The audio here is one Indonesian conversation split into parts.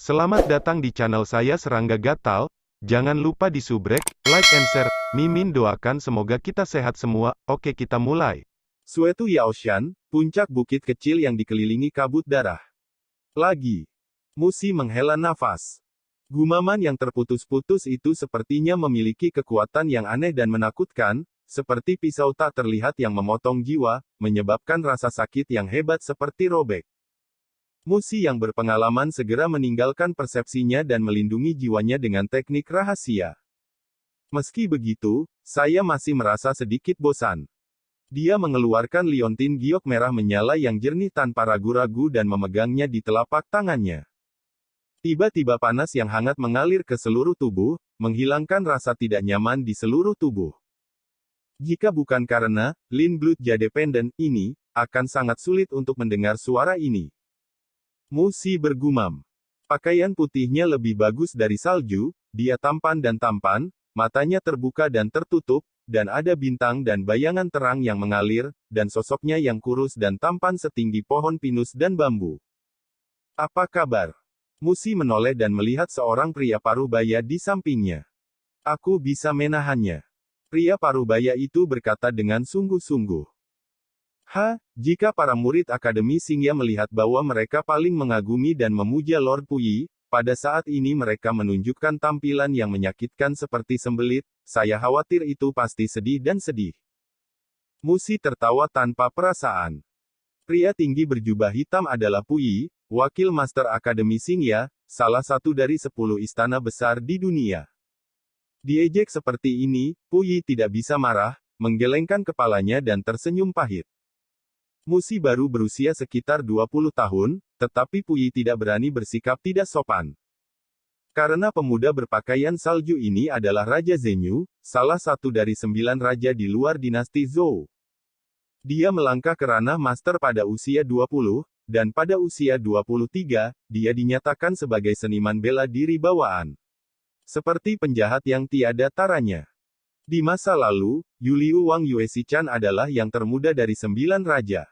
Selamat datang di channel saya Serangga Gatal. Jangan lupa di subrek, like and share. Mimin doakan semoga kita sehat semua. Oke, kita mulai. Suetu Yaoshan, puncak bukit kecil yang dikelilingi kabut darah. Lagi. Musi menghela nafas. Gumaman yang terputus-putus itu sepertinya memiliki kekuatan yang aneh dan menakutkan, seperti pisau tak terlihat yang memotong jiwa, menyebabkan rasa sakit yang hebat seperti robek. Musi yang berpengalaman segera meninggalkan persepsinya dan melindungi jiwanya dengan teknik rahasia. Meski begitu, saya masih merasa sedikit bosan. Dia mengeluarkan liontin giok merah menyala yang jernih tanpa ragu-ragu dan memegangnya di telapak tangannya. Tiba-tiba panas yang hangat mengalir ke seluruh tubuh, menghilangkan rasa tidak nyaman di seluruh tubuh. Jika bukan karena Lin Blood Jade Pendant ini, akan sangat sulit untuk mendengar suara ini. Musi bergumam. Pakaian putihnya lebih bagus dari salju, dia tampan dan tampan, matanya terbuka dan tertutup, dan ada bintang dan bayangan terang yang mengalir, dan sosoknya yang kurus dan tampan setinggi pohon pinus dan bambu. Apa kabar? Musi menoleh dan melihat seorang pria parubaya di sampingnya. Aku bisa menahannya. Pria parubaya itu berkata dengan sungguh-sungguh. Jika para murid Akademi Xingya melihat bahwa mereka paling mengagumi dan memuja Lord Puyi, pada saat ini mereka menunjukkan tampilan yang menyakitkan seperti sembelit, saya khawatir itu pasti sedih dan sedih. Musi tertawa tanpa perasaan. Pria tinggi berjubah hitam adalah Puyi, wakil Master Akademi Xingya, salah satu dari 10 istana besar di dunia. Diejek seperti ini, Puyi tidak bisa marah, menggelengkan kepalanya dan tersenyum pahit. Musi baru berusia sekitar 20 tahun, tetapi Puyi tidak berani bersikap tidak sopan. Karena pemuda berpakaian salju ini adalah Raja Zenyu, salah satu dari 9 raja di luar dinasti Zhou. Dia melangkah ke ranah master pada usia 20, dan pada usia 23, dia dinyatakan sebagai seniman bela diri bawaan. Seperti penjahat yang tiada taranya. Di masa lalu, Yuliu Wang Yuesichan adalah yang termuda dari 9 raja.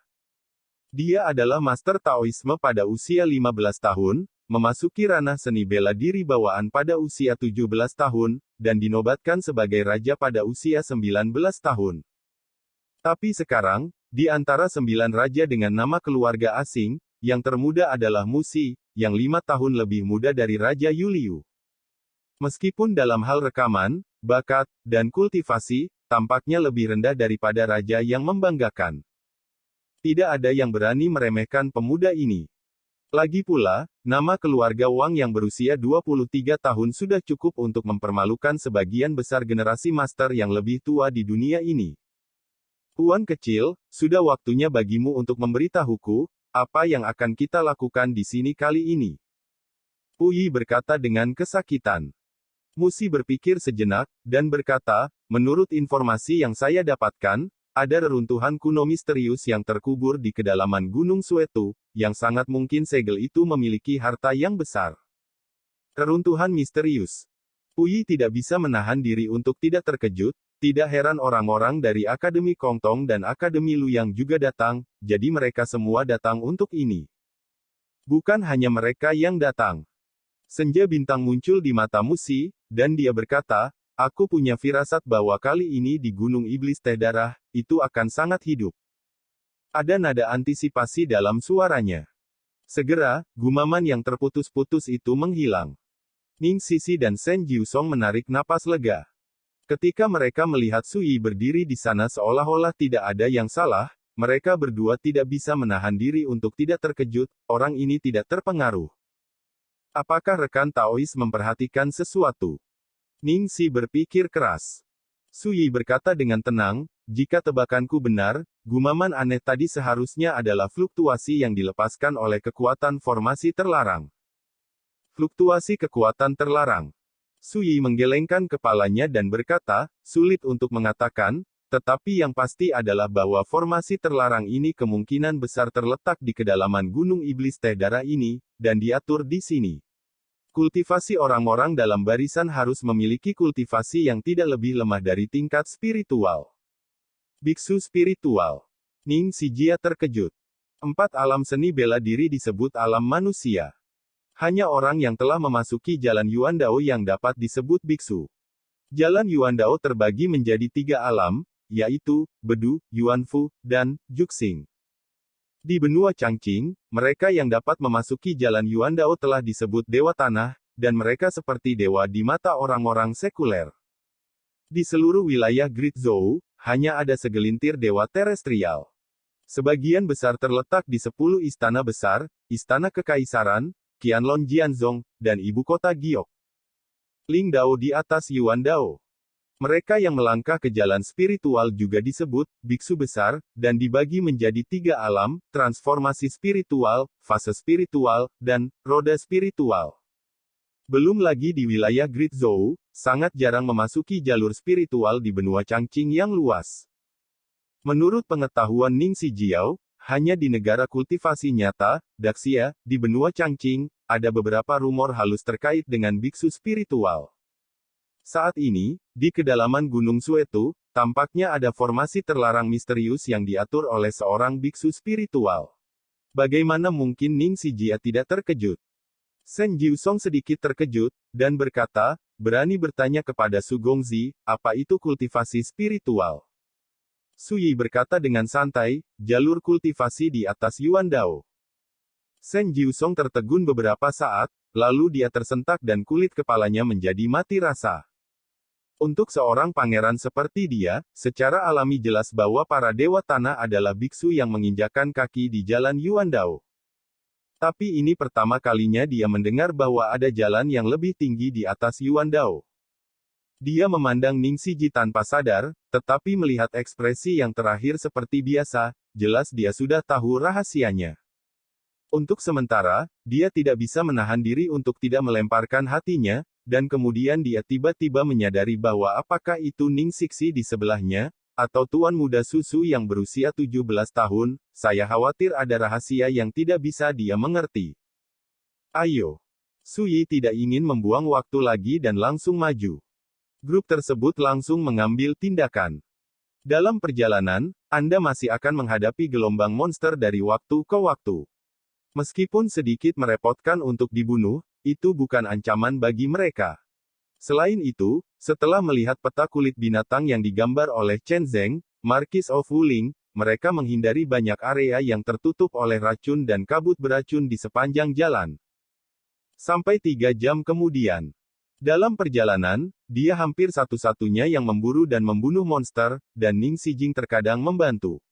Dia adalah master Taoisme pada usia 15 tahun, memasuki ranah seni bela diri bawaan pada usia 17 tahun, dan dinobatkan sebagai raja pada usia 19 tahun. Tapi sekarang, di antara 9 raja dengan nama keluarga asing, yang termuda adalah Musi, yang 5 tahun lebih muda dari Raja Yuliu. Meskipun dalam hal rekaman, bakat, dan kultivasi, tampaknya lebih rendah daripada raja yang membanggakan. Tidak ada yang berani meremehkan pemuda ini. Lagi pula, nama keluarga Wang yang berusia 23 tahun sudah cukup untuk mempermalukan sebagian besar generasi master yang lebih tua di dunia ini. Tuan kecil, sudah waktunya bagimu untuk memberitahuku, apa yang akan kita lakukan di sini kali ini. Puyi berkata dengan kesakitan. Musi berpikir sejenak, dan berkata, menurut informasi yang saya dapatkan, ada reruntuhan kuno misterius yang terkubur di kedalaman Gunung Suetu, yang sangat mungkin segel itu memiliki harta yang besar. Reruntuhan misterius. Puyi tidak bisa menahan diri untuk tidak terkejut, tidak heran orang-orang dari Akademi Kongtong dan Akademi Luyang juga datang, jadi mereka semua datang untuk ini. Bukan hanya mereka yang datang. Senja bintang muncul di mata Musi, dan dia berkata, aku punya firasat bahwa kali ini di Gunung Iblis Teh Darah, itu akan sangat hidup. Ada nada antisipasi dalam suaranya. Segera, gumaman yang terputus-putus itu menghilang. Ning Sisi dan Shen Jiusong menarik napas lega. Ketika mereka melihat Sui berdiri di sana seolah-olah tidak ada yang salah, mereka berdua tidak bisa menahan diri untuk tidak terkejut, orang ini tidak terpengaruh. Apakah rekan Taois memperhatikan sesuatu? Ning Si berpikir keras. Sui berkata dengan tenang, jika tebakanku benar, gumaman aneh tadi seharusnya adalah fluktuasi yang dilepaskan oleh kekuatan formasi terlarang. Fluktuasi kekuatan terlarang. Sui menggelengkan kepalanya dan berkata, sulit untuk mengatakan, tetapi yang pasti adalah bahwa formasi terlarang ini kemungkinan besar terletak di kedalaman Gunung Iblis Teh Darah ini, dan diatur di sini. Kultivasi orang-orang dalam barisan harus memiliki kultivasi yang tidak lebih lemah dari tingkat spiritual. Biksu spiritual. Ning Si Jia terkejut. 4 alam seni bela diri disebut alam manusia. Hanya orang yang telah memasuki jalan Yuandao yang dapat disebut biksu. Jalan Yuandao terbagi menjadi 3 alam, yaitu, Bedu, Yuanfu, dan Juxing. Di benua Changqing, mereka yang dapat memasuki jalan Yuandao telah disebut Dewa Tanah, dan mereka seperti dewa di mata orang-orang sekuler. Di seluruh wilayah Great Zhou, hanya ada segelintir dewa terestrial. Sebagian besar terletak di 10 istana besar, istana kekaisaran, Qianlong Jianzhong, dan ibu kota Giok. Lingdao di atas Yuandao. Mereka yang melangkah ke jalan spiritual juga disebut biksu besar, dan dibagi menjadi 3 alam, transformasi spiritual, fase spiritual, dan roda spiritual. Belum lagi di wilayah Great Zhou, sangat jarang memasuki jalur spiritual di benua Changqing yang luas. Menurut pengetahuan Ning Shijiao, hanya di negara kultivasi nyata, Daxia, di benua Changqing, ada beberapa rumor halus terkait dengan biksu spiritual. Saat ini, di kedalaman Gunung Suetu, tampaknya ada formasi terlarang misterius yang diatur oleh seorang biksu spiritual. Bagaimana mungkin Ning Shijia tidak terkejut? Shen Jiusong sedikit terkejut, dan berkata, berani bertanya kepada Su Gongzi, apa itu kultivasi spiritual? Su Yi berkata dengan santai, jalur kultivasi di atas Yuandao. Shen Jiusong tertegun beberapa saat, lalu dia tersentak dan kulit kepalanya menjadi mati rasa. Untuk seorang pangeran seperti dia, secara alami jelas bahwa para dewa tanah adalah biksu yang menginjakan kaki di jalan Yuandao. Tapi ini pertama kalinya dia mendengar bahwa ada jalan yang lebih tinggi di atas Yuandao. Dia memandang Ning Shiji tanpa sadar, tetapi melihat ekspresi yang terakhir seperti biasa, jelas dia sudah tahu rahasianya. Untuk sementara, dia tidak bisa menahan diri untuk tidak melemparkan hatinya, dan kemudian dia tiba-tiba menyadari bahwa apakah itu Ning Sixi di sebelahnya, atau tuan muda susu yang berusia 17 tahun, saya khawatir ada rahasia yang tidak bisa dia mengerti. Ayo. Su Yi tidak ingin membuang waktu lagi dan langsung maju. Grup tersebut langsung mengambil tindakan. Dalam perjalanan, Anda masih akan menghadapi gelombang monster dari waktu ke waktu. Meskipun sedikit merepotkan untuk dibunuh, itu bukan ancaman bagi mereka. Selain itu, setelah melihat peta kulit binatang yang digambar oleh Chen Zeng, Marquis of Wuling, mereka menghindari banyak area yang tertutup oleh racun dan kabut beracun di sepanjang jalan. Sampai 3 jam kemudian. Dalam perjalanan, dia hampir satu-satunya yang memburu dan membunuh monster, dan Ning Shijing terkadang membantu.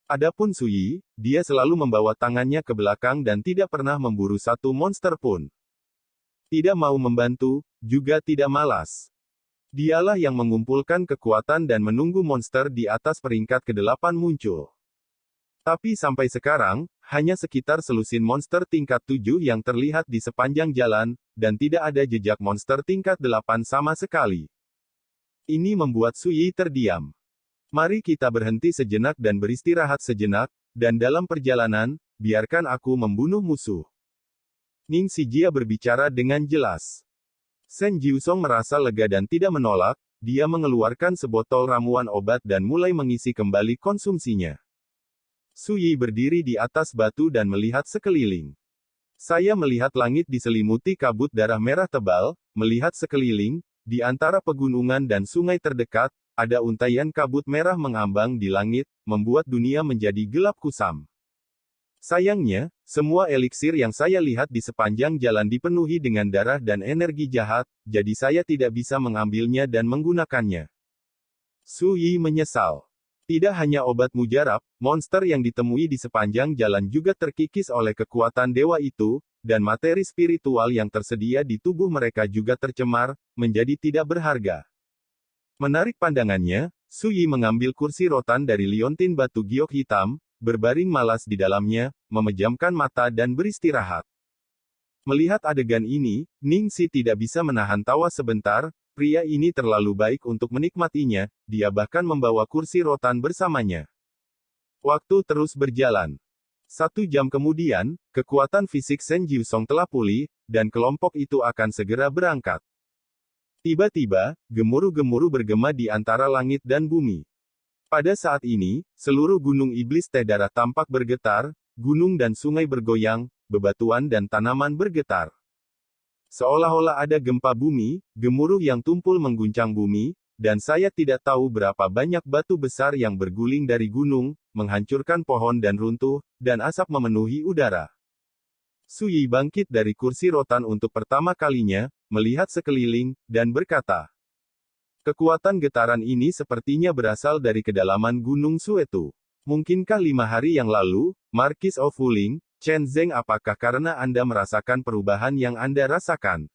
Adapun Su Yi, dia selalu membawa tangannya ke belakang dan tidak pernah memburu satu monster pun. Tidak mau membantu, juga tidak malas. Dialah yang mengumpulkan kekuatan dan menunggu monster di atas peringkat ke-8 muncul. Tapi sampai sekarang, hanya sekitar selusin monster tingkat 7 yang terlihat di sepanjang jalan, dan tidak ada jejak monster tingkat 8 sama sekali. Ini membuat Su Yi terdiam. Mari kita berhenti sejenak dan beristirahat sejenak, dan dalam perjalanan, biarkan aku membunuh musuh. Ning Shijia berbicara dengan jelas. Shen Jiusong merasa lega dan tidak menolak, dia mengeluarkan sebotol ramuan obat dan mulai mengisi kembali konsumsinya. Su Yi berdiri di atas batu dan melihat sekeliling. Saya melihat langit diselimuti kabut darah merah tebal, melihat sekeliling, di antara pegunungan dan sungai terdekat, ada untaian kabut merah mengambang di langit, membuat dunia menjadi gelap kusam. Sayangnya, semua eliksir yang saya lihat di sepanjang jalan dipenuhi dengan darah dan energi jahat, jadi saya tidak bisa mengambilnya dan menggunakannya. Su Yi menyesal. Tidak hanya obat mujarab, monster yang ditemui di sepanjang jalan juga terkikis oleh kekuatan dewa itu, dan materi spiritual yang tersedia di tubuh mereka juga tercemar, menjadi tidak berharga. Menarik pandangannya, Su Yi mengambil kursi rotan dari liontin batu giok hitam, berbaring malas di dalamnya, memejamkan mata dan beristirahat. Melihat adegan ini, Ning Shi tidak bisa menahan tawa sebentar. Pria ini terlalu baik untuk menikmatinya, dia bahkan membawa kursi rotan bersamanya. Waktu terus berjalan. 1 jam kemudian, kekuatan fisik Shen Jiusong telah pulih, dan kelompok itu akan segera berangkat. Tiba-tiba, gemuruh-gemuruh bergema di antara langit dan bumi. Pada saat ini, seluruh gunung iblis teh darah tampak bergetar, gunung dan sungai bergoyang, bebatuan dan tanaman bergetar. Seolah-olah ada gempa bumi, gemuruh yang tumpul mengguncang bumi, dan saya tidak tahu berapa banyak batu besar yang berguling dari gunung, menghancurkan pohon dan runtuh, dan asap memenuhi udara. Su Yi bangkit dari kursi rotan untuk pertama kalinya, melihat sekeliling, dan berkata, "Kekuatan getaran ini sepertinya berasal dari kedalaman Gunung Suetu. Mungkinkah 5 hari yang lalu, Marquis of Wuling, Chen Zeng apakah karena Anda merasakan perubahan yang Anda rasakan?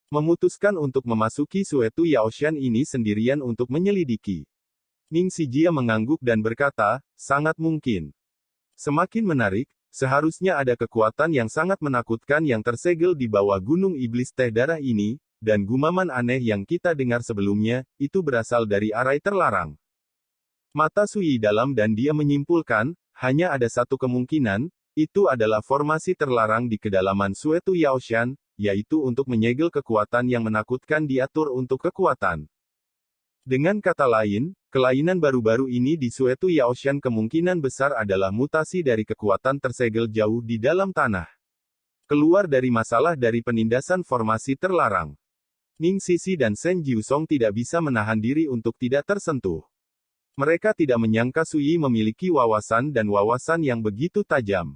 Memutuskan untuk memasuki Suetu Yaoshan ini sendirian untuk menyelidiki?" Ning Xijia mengangguk dan berkata, "Sangat mungkin. Semakin menarik, seharusnya ada kekuatan yang sangat menakutkan yang tersegel di bawah Gunung Iblis Teh Darah ini, dan gumaman aneh yang kita dengar sebelumnya, itu berasal dari arai terlarang." Mata Su Yi dalam dan dia menyimpulkan, hanya ada satu kemungkinan, itu adalah formasi terlarang di kedalaman Suetu Yaoshan, yaitu untuk menyegel kekuatan yang menakutkan diatur untuk kekuatan. Dengan kata lain, kelainan baru-baru ini di Suetu Yaoshan kemungkinan besar adalah mutasi dari kekuatan tersegel jauh di dalam tanah. Keluar dari masalah dari penindasan formasi terlarang. Ning Sisi dan Shen Jiusong tidak bisa menahan diri untuk tidak tersentuh. Mereka tidak menyangka Su Yi memiliki wawasan dan wawasan yang begitu tajam.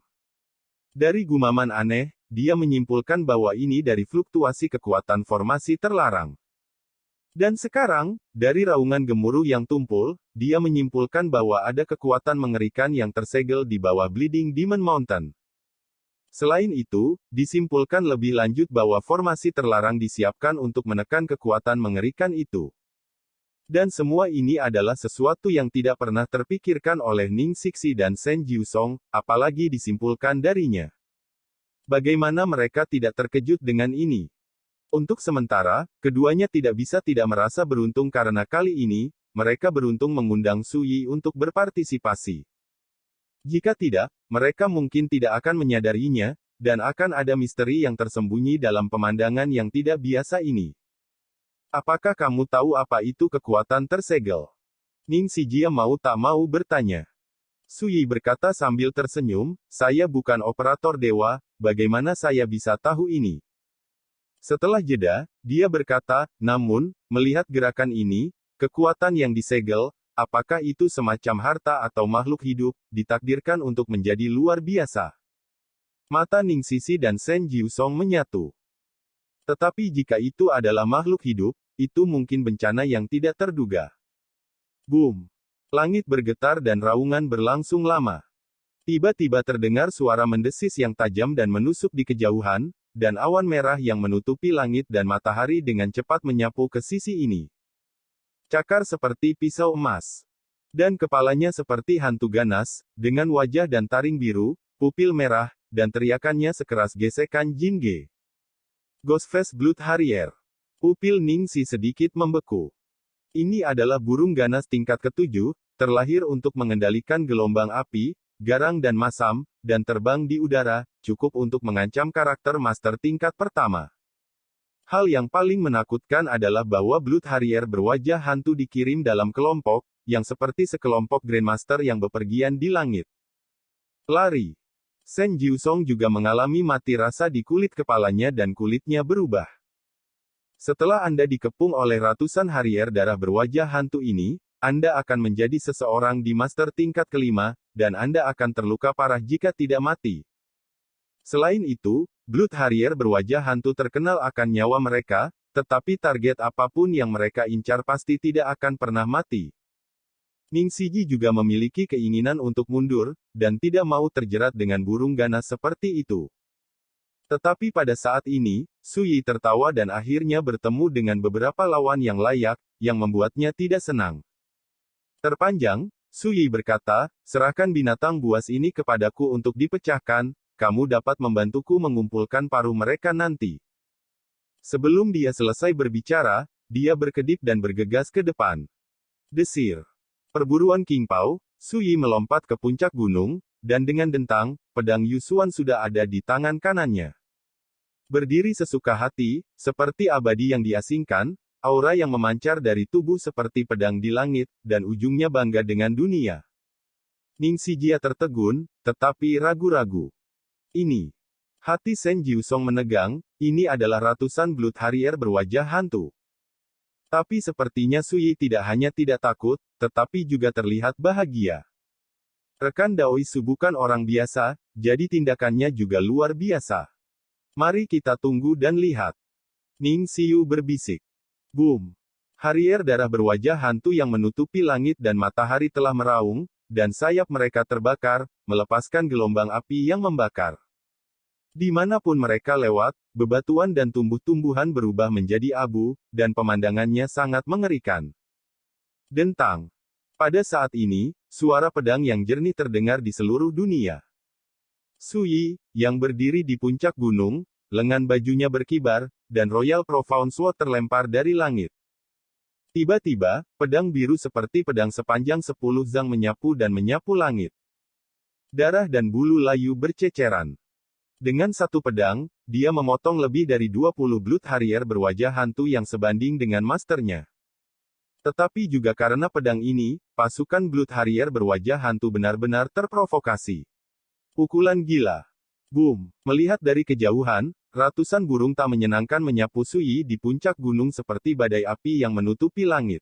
Dari gumaman aneh, dia menyimpulkan bahwa ini dari fluktuasi kekuatan formasi terlarang. Dan sekarang, dari raungan gemuruh yang tumpul, dia menyimpulkan bahwa ada kekuatan mengerikan yang tersegel di bawah Bleeding Demon Mountain. Selain itu, disimpulkan lebih lanjut bahwa formasi terlarang disiapkan untuk menekan kekuatan mengerikan itu. Dan semua ini adalah sesuatu yang tidak pernah terpikirkan oleh Ning Xixi dan Shen Jiusong, apalagi disimpulkan darinya. Bagaimana mereka tidak terkejut dengan ini? Untuk sementara, keduanya tidak bisa tidak merasa beruntung karena kali ini, mereka beruntung mengundang Su Yi untuk berpartisipasi. Jika tidak, mereka mungkin tidak akan menyadarinya, dan akan ada misteri yang tersembunyi dalam pemandangan yang tidak biasa ini. Apakah kamu tahu apa itu kekuatan tersegel? Ning Xijia mau tak mau bertanya. Su Yi berkata sambil tersenyum, "Saya bukan operator dewa, bagaimana saya bisa tahu ini?" Setelah jeda, dia berkata, "Namun, melihat gerakan ini, kekuatan yang disegel, apakah itu semacam harta atau makhluk hidup, ditakdirkan untuk menjadi luar biasa?" Mata Ning Sisi dan Shen Jiusong menyatu. Tetapi jika itu adalah makhluk hidup, itu mungkin bencana yang tidak terduga. Boom! Langit bergetar dan raungan berlangsung lama. Tiba-tiba terdengar suara mendesis yang tajam dan menusuk di kejauhan, dan awan merah yang menutupi langit dan matahari dengan cepat menyapu ke sisi ini. Cakar seperti pisau emas. Dan kepalanya seperti hantu ganas, dengan wajah dan taring biru, pupil merah, dan teriakannya sekeras gesekan Jinge. Ghostface Blood Harrier. Pupil Ning Si sedikit membeku. Ini adalah burung ganas tingkat ke-7, terlahir untuk mengendalikan gelombang api, garang dan masam, dan terbang di udara, cukup untuk mengancam karakter master tingkat pertama. Hal yang paling menakutkan adalah bahwa Blood Harrier berwajah hantu dikirim dalam kelompok, yang seperti sekelompok Grandmaster yang bepergian di langit. Lari. Shen Jiusong juga mengalami mati rasa di kulit kepalanya dan kulitnya berubah. Setelah Anda dikepung oleh ratusan Harrier darah berwajah hantu ini, Anda akan menjadi seseorang di master tingkat kelima, dan Anda akan terluka parah jika tidak mati. Selain itu, Blood Harrier berwajah hantu terkenal akan nyawa mereka, tetapi target apapun yang mereka incar pasti tidak akan pernah mati. Ning Xiji juga memiliki keinginan untuk mundur, dan tidak mau terjerat dengan burung ganas seperti itu. Tetapi pada saat ini, Su Yi tertawa dan akhirnya bertemu dengan beberapa lawan yang layak, yang membuatnya tidak senang. Terpanjang, Su Yi berkata, "Serahkan binatang buas ini kepadaku untuk dipecahkan, kamu dapat membantuku mengumpulkan paruh mereka nanti." Sebelum dia selesai berbicara, dia berkedip dan bergegas ke depan. Desir. Perburuan King Pao, Su Yi melompat ke puncak gunung, dan dengan dentang, pedang Yusuan sudah ada di tangan kanannya. Berdiri sesuka hati, seperti abadi yang diasingkan, aura yang memancar dari tubuh seperti pedang di langit, dan ujungnya bangga dengan dunia. Ning Xijia tertegun, tetapi ragu-ragu. Ini Hati Shen Jiusong menegang, ini adalah ratusan Blood Harrier berwajah hantu. Tapi sepertinya Sui tidak hanya tidak takut, tetapi juga terlihat bahagia. Rekan Daoi Su bukan orang biasa, jadi tindakannya juga luar biasa. Mari kita tunggu dan lihat. Ning Xiu berbisik. Boom. Harrier darah berwajah hantu yang menutupi langit dan matahari telah meraung, dan sayap mereka terbakar, melepaskan gelombang api yang membakar. Dimanapun mereka lewat, bebatuan dan tumbuh-tumbuhan berubah menjadi abu, dan pemandangannya sangat mengerikan. Dentang. Pada saat ini, suara pedang yang jernih terdengar di seluruh dunia. Sui, yang berdiri di puncak gunung, lengan bajunya berkibar, dan Royal Profound Sword terlempar dari langit. Tiba-tiba, pedang biru seperti pedang sepanjang 10 zang menyapu dan menyapu langit. Darah dan bulu layu berceceran. Dengan satu pedang, dia memotong lebih dari 20 Blood Harrier berwajah hantu yang sebanding dengan masternya. Tetapi juga karena pedang ini, pasukan Blood Harrier berwajah hantu benar-benar terprovokasi. Pukulan gila. Boom. Melihat dari kejauhan, ratusan burung tak menyenangkan menyapu Sui di puncak gunung seperti badai api yang menutupi langit.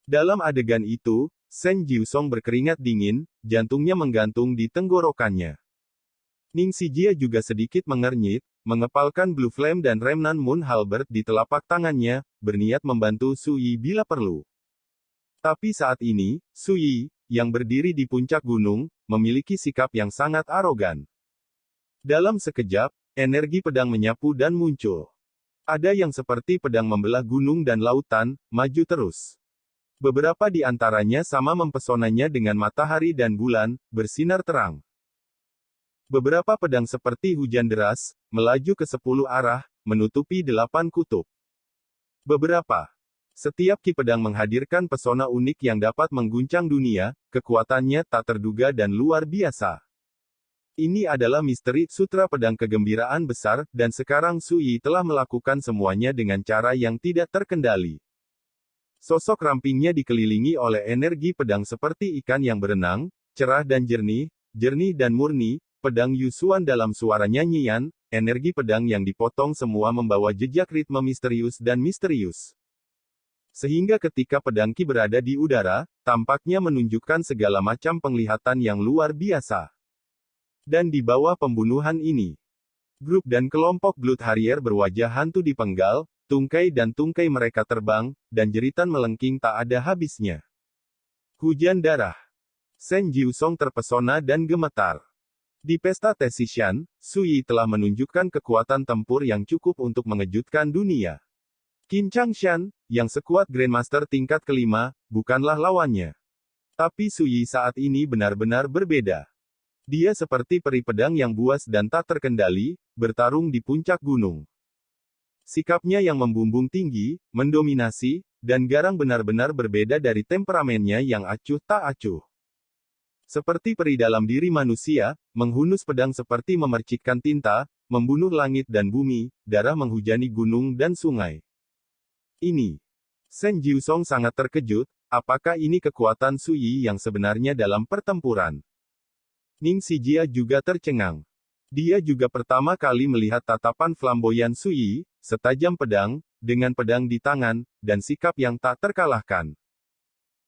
Dalam adegan itu, Shen Jiusong berkeringat dingin, jantungnya menggantung di tenggorokannya. Ning Xijia juga sedikit mengernyit, mengepalkan Blue Flame dan Remnant Moon Halberd di telapak tangannya, berniat membantu Sui bila perlu. Tapi saat ini, Sui, yang berdiri di puncak gunung, memiliki sikap yang sangat arogan. Dalam sekejap, energi pedang menyapu dan muncul. Ada yang seperti pedang membelah gunung dan lautan, maju terus. Beberapa di antaranya sama mempesonanya dengan matahari dan bulan, bersinar terang. Beberapa pedang seperti hujan deras, melaju ke 10 arah, menutupi 8 kutub. Beberapa. Setiap ki pedang menghadirkan pesona unik yang dapat mengguncang dunia, kekuatannya tak terduga dan luar biasa. Ini adalah misteri sutra pedang kegembiraan besar, dan sekarang Sui telah melakukan semuanya dengan cara yang tidak terkendali. Sosok rampingnya dikelilingi oleh energi pedang seperti ikan yang berenang, cerah dan jernih dan murni. Pedang Yusuan dalam suara nyanyian, energi pedang yang dipotong semua membawa jejak ritme misterius. Sehingga ketika pedang Ki berada di udara, tampaknya menunjukkan segala macam penglihatan yang luar biasa. Dan di bawah pembunuhan ini, grup dan kelompok Blood Harrier berwajah hantu dipenggal, tungkai mereka terbang, dan jeritan melengking tak ada habisnya. Hujan darah. Shen Jiusong terpesona dan gemetar. Di pesta Tessishan, Sui telah menunjukkan kekuatan tempur yang cukup untuk mengejutkan dunia. Qin Changshan, yang sekuat Grandmaster tingkat kelima, bukanlah lawannya. Tapi Sui saat ini benar-benar berbeda. Dia seperti peri pedang yang buas dan tak terkendali, bertarung di puncak gunung. Sikapnya yang membumbung tinggi, mendominasi, dan garang benar-benar berbeda dari temperamennya yang acuh tak acuh. Seperti peri dalam diri manusia, menghunus pedang seperti memercikkan tinta, membunuh langit dan bumi, darah menghujani gunung dan sungai. Ini. Shen Jiusong sangat terkejut, apakah ini kekuatan Sui yang sebenarnya dalam pertempuran? Ning Xijia juga tercengang. Dia juga pertama kali melihat tatapan flamboyan Sui, setajam pedang, dengan pedang di tangan, dan sikap yang tak terkalahkan.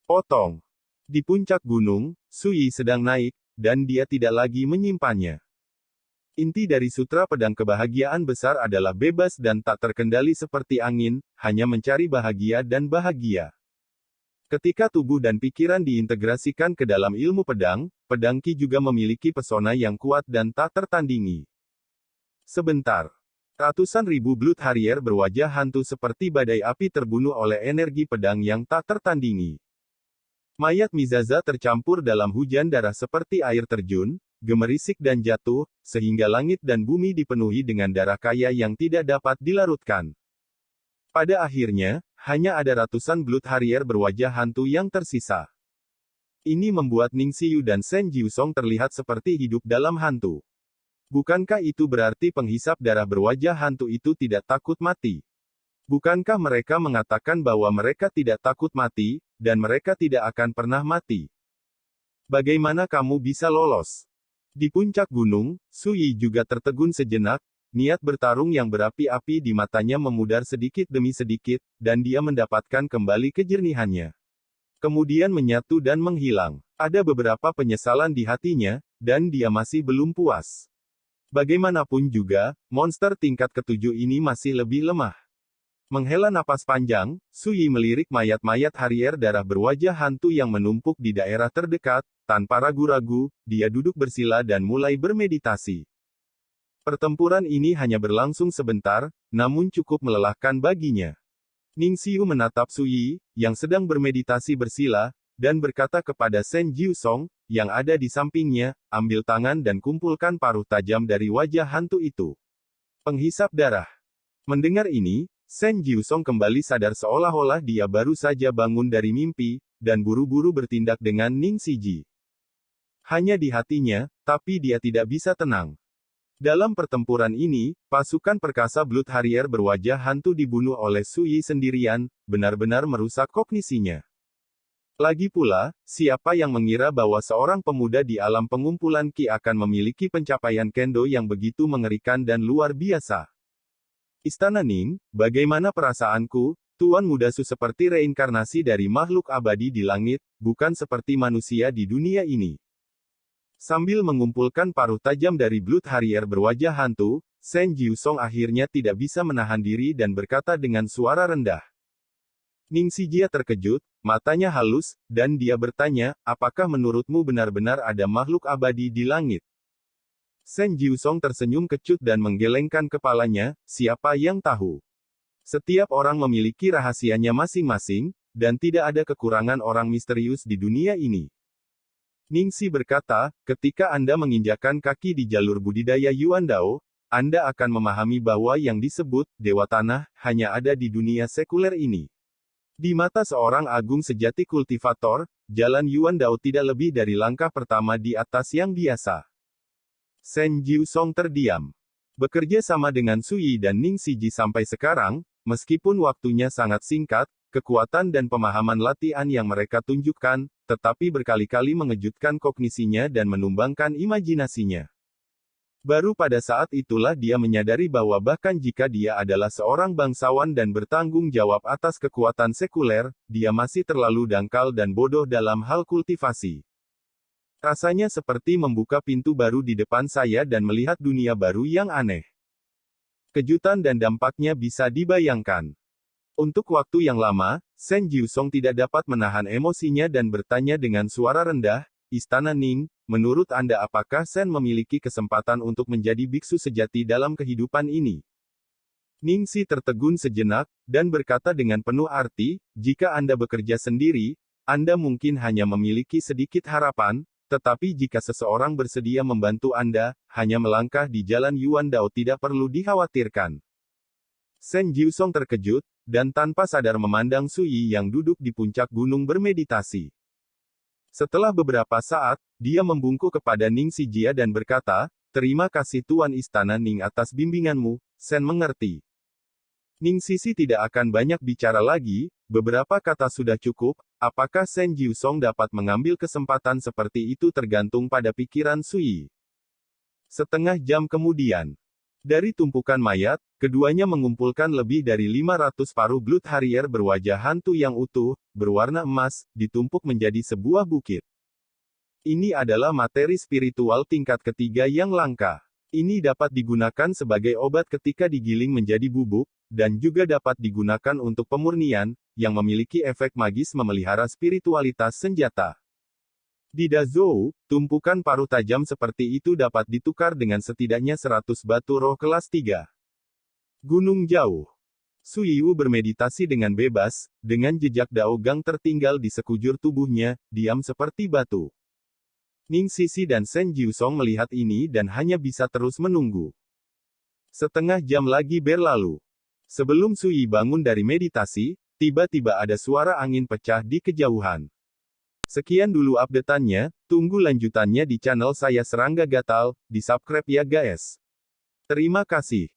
Potong. Di puncak gunung, Sui sedang naik, dan dia tidak lagi menyimpannya. Inti dari sutra pedang kebahagiaan besar adalah bebas dan tak terkendali seperti angin, hanya mencari bahagia dan bahagia. Ketika tubuh dan pikiran diintegrasikan ke dalam ilmu pedang, pedang Ki juga memiliki pesona yang kuat dan tak tertandingi. Sebentar. Ratusan ribu Blood Harrier berwajah hantu seperti badai api terbunuh oleh energi pedang yang tak tertandingi. Mayat Mizaza tercampur dalam hujan darah seperti air terjun, gemerisik dan jatuh, sehingga langit dan bumi dipenuhi dengan darah kaya yang tidak dapat dilarutkan. Pada akhirnya, hanya ada ratusan Blood Harrier berwajah hantu yang tersisa. Ini membuat Ning Xiu dan Shen Jiusong terlihat seperti hidup dalam hantu. Bukankah itu berarti penghisap darah berwajah hantu itu tidak takut mati? Bukankah mereka mengatakan bahwa mereka tidak takut mati, dan mereka tidak akan pernah mati? Bagaimana kamu bisa lolos? Di puncak gunung, Sui juga tertegun sejenak, niat bertarung yang berapi-api di matanya memudar sedikit demi sedikit, dan dia mendapatkan kembali kejernihannya. Kemudian menyatu dan menghilang. Ada beberapa penyesalan di hatinya, dan dia masih belum puas. Bagaimanapun juga, monster tingkat ketujuh ini masih lebih lemah. Menghela napas panjang, Sui melirik mayat-mayat harrier darah berwajah hantu yang menumpuk di daerah terdekat. Tanpa ragu-ragu, dia duduk bersila dan mulai bermeditasi. Pertempuran ini hanya berlangsung sebentar, namun cukup melelahkan baginya. Ningxiu menatap Sui, yang sedang bermeditasi bersila, dan berkata kepada Shen Jiusong, yang ada di sampingnya, ambil tangan dan kumpulkan paruh tajam dari wajah hantu itu. Penghisap darah. Mendengar ini, Shen Jiusong kembali sadar seolah-olah dia baru saja bangun dari mimpi, dan buru-buru bertindak dengan Ningxiji. Hanya di hatinya, tapi dia tidak bisa tenang. Dalam pertempuran ini, pasukan perkasa Blood Harrier berwajah hantu dibunuh oleh Sui sendirian, benar-benar merusak kognisinya. Lagi pula, siapa yang mengira bahwa seorang pemuda di alam pengumpulan Qi akan memiliki pencapaian kendo yang begitu mengerikan dan luar biasa? Istana Ning, bagaimana perasaanku, Tuan Muda Su seperti reinkarnasi dari makhluk abadi di langit, bukan seperti manusia di dunia ini. Sambil mengumpulkan paruh tajam dari Blood Harrier berwajah hantu, Shen Jiusong akhirnya tidak bisa menahan diri dan berkata dengan suara rendah. Ningxi terkejut, matanya halus, dan dia bertanya, apakah menurutmu benar-benar ada makhluk abadi di langit? Shen Jiusong tersenyum kecut dan menggelengkan kepalanya, siapa yang tahu? Setiap orang memiliki rahasianya masing-masing, dan tidak ada kekurangan orang misterius di dunia ini. Ningxi berkata, ketika Anda menginjakkan kaki di jalur budidaya Yuandao, Anda akan memahami bahwa yang disebut Dewa Tanah hanya ada di dunia sekuler ini. Di mata seorang agung sejati kultivator, jalan Yuandao tidak lebih dari langkah pertama di atas yang biasa. Shen Jiusong terdiam. Bekerja sama dengan Sui dan Ningxi sampai sekarang, meskipun waktunya sangat singkat, kekuatan dan pemahaman latihan yang mereka tunjukkan, tetapi berkali-kali mengejutkan kognisinya dan menumbangkan imajinasinya. Baru pada saat itulah dia menyadari bahwa bahkan jika dia adalah seorang bangsawan dan bertanggung jawab atas kekuatan sekuler, dia masih terlalu dangkal dan bodoh dalam hal kultivasi. Rasanya seperti membuka pintu baru di depan saya dan melihat dunia baru yang aneh. Kejutan dan dampaknya bisa dibayangkan. Untuk waktu yang lama, Shen Jiusong tidak dapat menahan emosinya dan bertanya dengan suara rendah, Istana Ning, menurut Anda apakah Shen memiliki kesempatan untuk menjadi biksu sejati dalam kehidupan ini? Ningxi tertegun sejenak, dan berkata dengan penuh arti, jika Anda bekerja sendiri, Anda mungkin hanya memiliki sedikit harapan, tetapi jika seseorang bersedia membantu Anda, hanya melangkah di jalan Yuandao tidak perlu dikhawatirkan. Shen Jiusong terkejut, dan tanpa sadar memandang Sui yang duduk di puncak gunung bermeditasi. Setelah beberapa saat, dia membungkuk kepada Ningxi dan berkata, terima kasih Tuan Istana Ning atas bimbinganmu, Shen mengerti. Ningxi tidak akan banyak bicara lagi, beberapa kata sudah cukup. Apakah Shen Jiusong dapat mengambil kesempatan seperti itu tergantung pada pikiran Sui. Setengah jam kemudian, dari tumpukan mayat, keduanya mengumpulkan lebih dari 500 paruh Blood Harrier berwajah hantu yang utuh, berwarna emas, ditumpuk menjadi sebuah bukit. Ini adalah materi spiritual tingkat ketiga yang langka. Ini dapat digunakan sebagai obat ketika digiling menjadi bubuk, dan juga dapat digunakan untuk pemurnian, yang memiliki efek magis memelihara spiritualitas senjata. Di Dazhou, tumpukan paruh tajam seperti itu dapat ditukar dengan setidaknya 100 batu roh kelas 3. Gunung Jauh. Suiyu bermeditasi dengan bebas, dengan jejak Dao Gang tertinggal di sekujur tubuhnya, diam seperti batu. Ningxi dan Shen Jiusong melihat ini dan hanya bisa terus menunggu. Setengah jam lagi berlalu. Sebelum Sui bangun dari meditasi, tiba-tiba ada suara angin pecah di kejauhan. Sekian dulu update-annya, tunggu lanjutannya di channel saya Serangga Gatal, di subscribe ya guys. Terima kasih.